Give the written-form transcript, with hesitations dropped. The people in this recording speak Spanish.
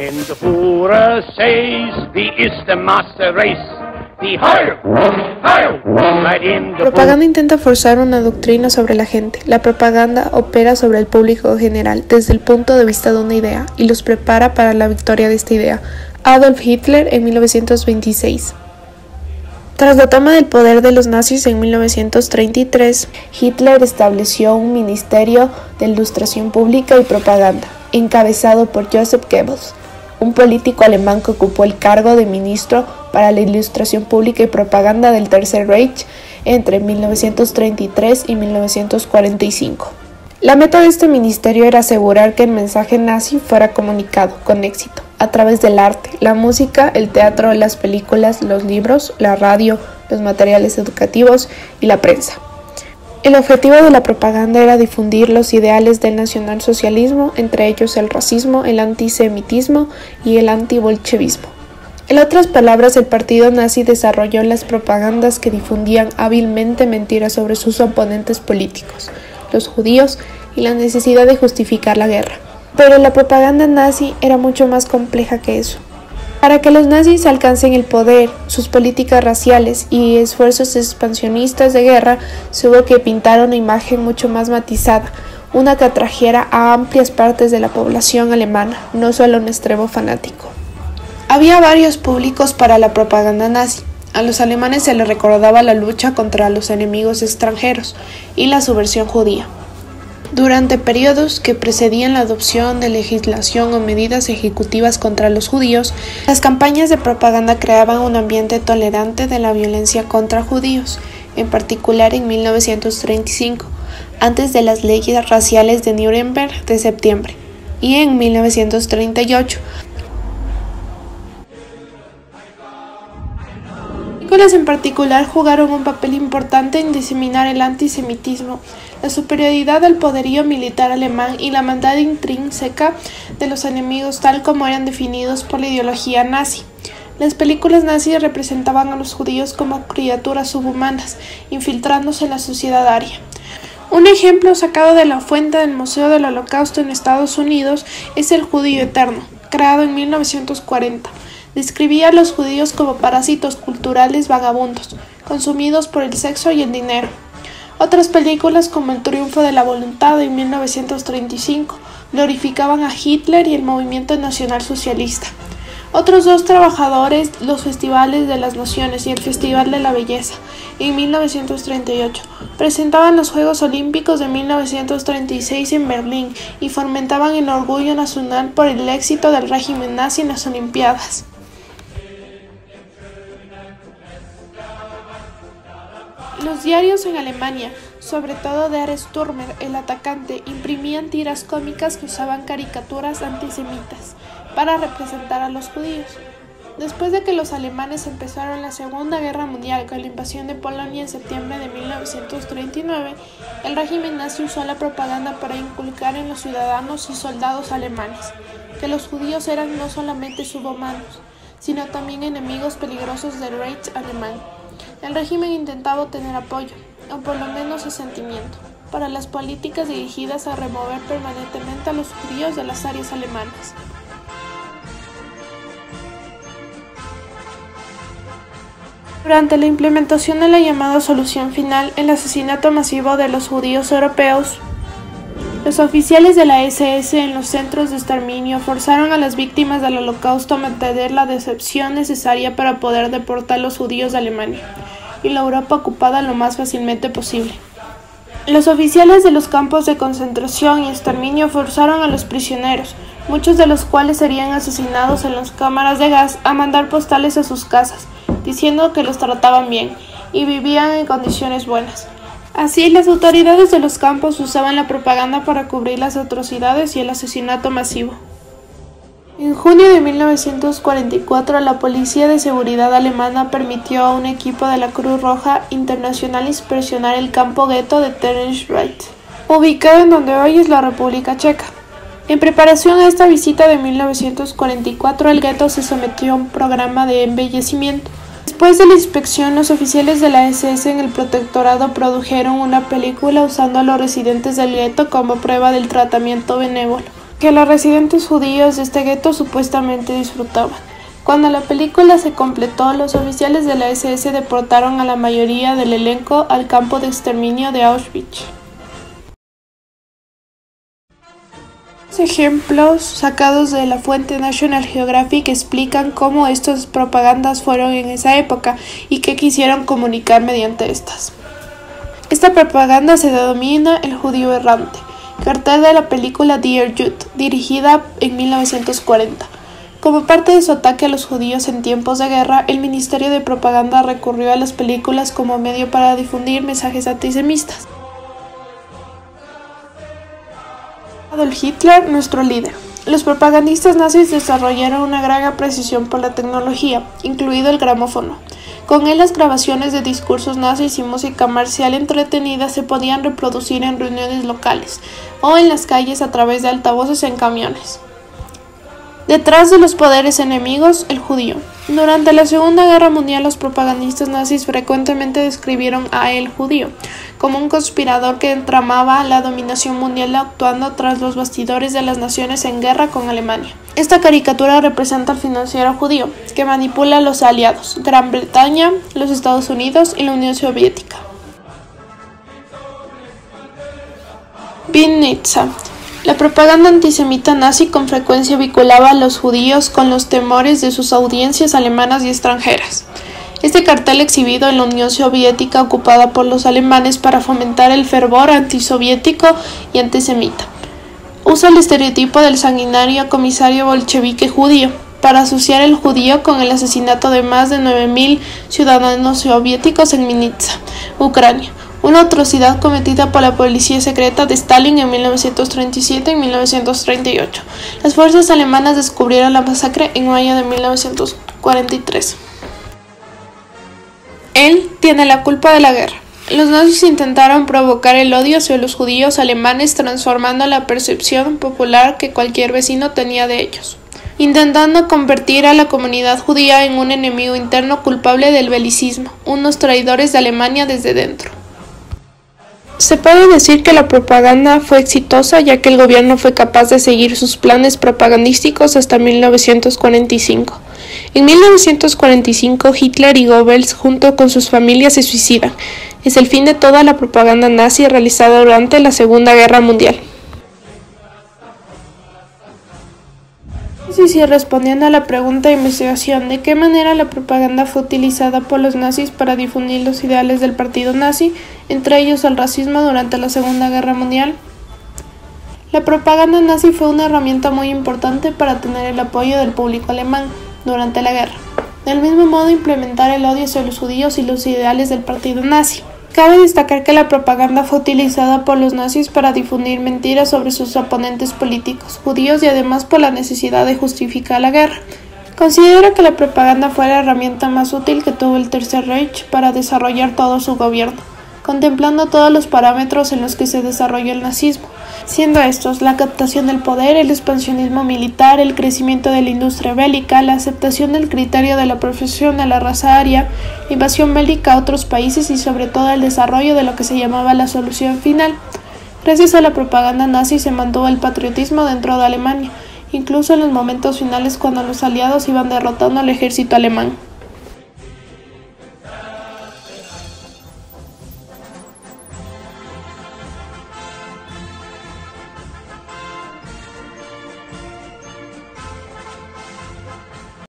Wenn der Führer says, wie ist der Master Race? La propaganda intenta forzar una doctrina sobre la gente. La propaganda opera sobre el público general desde el punto de vista de una idea y los prepara para la victoria de esta idea. Adolf Hitler en 1926. Tras la toma del poder de los nazis en 1933, Hitler estableció un ministerio de ilustración pública y propaganda, encabezado por Joseph Goebbels, un político alemán que ocupó el cargo de ministro para la ilustración pública y propaganda del Tercer Reich entre 1933 y 1945. La meta de este ministerio era asegurar que el mensaje nazi fuera comunicado con éxito a través del arte, la música, el teatro, las películas, los libros, la radio, los materiales educativos y la prensa. El objetivo de la propaganda era difundir los ideales del nacionalsocialismo, entre ellos el racismo, el antisemitismo y el antibolchevismo. En otras palabras, el partido nazi desarrolló las propagandas que difundían hábilmente mentiras sobre sus oponentes políticos, los judíos, y la necesidad de justificar la guerra. Pero la propaganda nazi era mucho más compleja que eso. Para que los nazis alcancen el poder, sus políticas raciales y esfuerzos expansionistas de guerra, se hubo que pintar una imagen mucho más matizada, una que atrajera a amplias partes de la población alemana, no solo un extremo fanático. Había varios públicos para la propaganda nazi. A los alemanes se les recordaba la lucha contra los enemigos extranjeros y la subversión judía. Durante periodos que precedían la adopción de legislación o medidas ejecutivas contra los judíos, las campañas de propaganda creaban un ambiente tolerante de la violencia contra judíos, en particular en 1935, antes de las leyes raciales de Nuremberg de septiembre, y en 1938. Películas en particular jugaron un papel importante en diseminar el antisemitismo, la superioridad del poderío militar alemán y la maldad intrínseca de los enemigos tal como eran definidos por la ideología nazi. Las películas nazis representaban a los judíos como criaturas subhumanas, infiltrándose en la sociedad aria. Un ejemplo sacado de la fuente del Museo del Holocausto en Estados Unidos es El Judío Eterno, creado en 1940. Describía a los judíos como parásitos culturales vagabundos, consumidos por el sexo y el dinero. Otras películas, como El Triunfo de la Voluntad en 1935, glorificaban a Hitler y el movimiento nacionalsocialista. Otros dos trabajadores, los Festivales de las Naciones y el Festival de la Belleza, en 1938, presentaban los Juegos Olímpicos de 1936 en Berlín y fomentaban el orgullo nacional por el éxito del régimen nazi en las Olimpiadas. Los diarios en Alemania, sobre todo Der Stürmer, el atacante, imprimían tiras cómicas que usaban caricaturas antisemitas para representar a los judíos. Después de que los alemanes empezaron la Segunda Guerra Mundial con la invasión de Polonia en septiembre de 1939, el régimen nazi usó la propaganda para inculcar en los ciudadanos y soldados alemanes que los judíos eran no solamente subhumanos, sino también enemigos peligrosos del Reich alemán. El régimen intentaba obtener apoyo, o por lo menos asentimiento, para las políticas dirigidas a remover permanentemente a los judíos de las áreas alemanas. Durante la implementación de la llamada solución final, el asesinato masivo de los judíos europeos, los oficiales de la SS en los centros de exterminio forzaron a las víctimas del Holocausto a mantener la decepción necesaria para poder deportar a los judíos de Alemania y la Europa ocupada lo más fácilmente posible. Los oficiales de los campos de concentración y exterminio forzaron a los prisioneros, muchos de los cuales serían asesinados en las cámaras de gas, a mandar postales a sus casas, diciendo que los trataban bien y vivían en condiciones buenas. Así, las autoridades de los campos usaban la propaganda para cubrir las atrocidades y el asesinato masivo. En junio de 1944, la Policía de Seguridad alemana permitió a un equipo de la Cruz Roja Internacional inspeccionar el campo gueto de Theresienstadt, ubicado en donde hoy es la República Checa. En preparación a esta visita de 1944, el gueto se sometió a un programa de embellecimiento. Después de la inspección, los oficiales de la SS en el protectorado produjeron una película usando a los residentes del gueto como prueba del tratamiento benévolo que los residentes judíos de este gueto supuestamente disfrutaban. Cuando la película se completó, los oficiales de la SS deportaron a la mayoría del elenco al campo de exterminio de Auschwitz. Ejemplos sacados de la fuente National Geographic explican cómo estas propagandas fueron en esa época y qué quisieron comunicar mediante estas. Esta propaganda se denomina El Judío Errante, cartel de la película Dear Jude, dirigida en 1940. Como parte de su ataque a los judíos en tiempos de guerra, el Ministerio de Propaganda recurrió a las películas como medio para difundir mensajes antisemitas. Adolf Hitler, nuestro líder. Los propagandistas nazis desarrollaron una gran apreciación por la tecnología, incluido el gramófono. Con él las grabaciones de discursos nazis y música marcial entretenida se podían reproducir en reuniones locales o en las calles a través de altavoces en camiones. Detrás de los poderes enemigos, el judío. Durante la Segunda Guerra Mundial, los propagandistas nazis frecuentemente describieron a el judío como un conspirador que tramaba la dominación mundial actuando tras los bastidores de las naciones en guerra con Alemania. Esta caricatura representa al financiero judío, que manipula a los aliados, Gran Bretaña, los Estados Unidos y la Unión Soviética. Vinnitsa. La propaganda antisemita nazi con frecuencia vinculaba a los judíos con los temores de sus audiencias alemanas y extranjeras. Este cartel exhibido en la Unión Soviética ocupada por los alemanes para fomentar el fervor antisoviético y antisemita. Usa el estereotipo del sanguinario comisario bolchevique judío para asociar el judío con el asesinato de más de 9.000 ciudadanos soviéticos en Vinnitsa, Ucrania, una atrocidad cometida por la policía secreta de Stalin en 1937 y 1938. Las fuerzas alemanas descubrieron la masacre en mayo de 1943. Él tiene la culpa de la guerra. Los nazis intentaron provocar el odio hacia los judíos alemanes transformando la percepción popular que cualquier vecino tenía de ellos, intentando convertir a la comunidad judía en un enemigo interno culpable del belicismo, unos traidores de Alemania desde dentro. Se puede decir que la propaganda fue exitosa ya que el gobierno fue capaz de seguir sus planes propagandísticos hasta 1945. En 1945 Hitler y Goebbels junto con sus familias se suicidan. Es el fin de toda la propaganda nazi realizada durante la Segunda Guerra Mundial. Sí, respondiendo a la pregunta de investigación, ¿de qué manera la propaganda fue utilizada por los nazis para difundir los ideales del partido nazi, entre ellos el racismo durante la Segunda Guerra Mundial? La propaganda nazi fue una herramienta muy importante para tener el apoyo del público alemán durante la guerra. Del mismo modo, implementar el odio hacia los judíos y los ideales del partido nazi. Cabe destacar que la propaganda fue utilizada por los nazis para difundir mentiras sobre sus oponentes políticos judíos y además por la necesidad de justificar la guerra. Considero que la propaganda fue la herramienta más útil que tuvo el Tercer Reich para desarrollar todo su gobierno, contemplando todos los parámetros en los que se desarrolló el nazismo, siendo estos la captación del poder, el expansionismo militar, el crecimiento de la industria bélica, la aceptación del criterio de la profesión de la raza aria, la invasión bélica a otros países y sobre todo el desarrollo de lo que se llamaba la solución final. Gracias a la propaganda nazi se mantuvo el patriotismo dentro de Alemania, incluso en los momentos finales cuando los aliados iban derrotando al ejército alemán.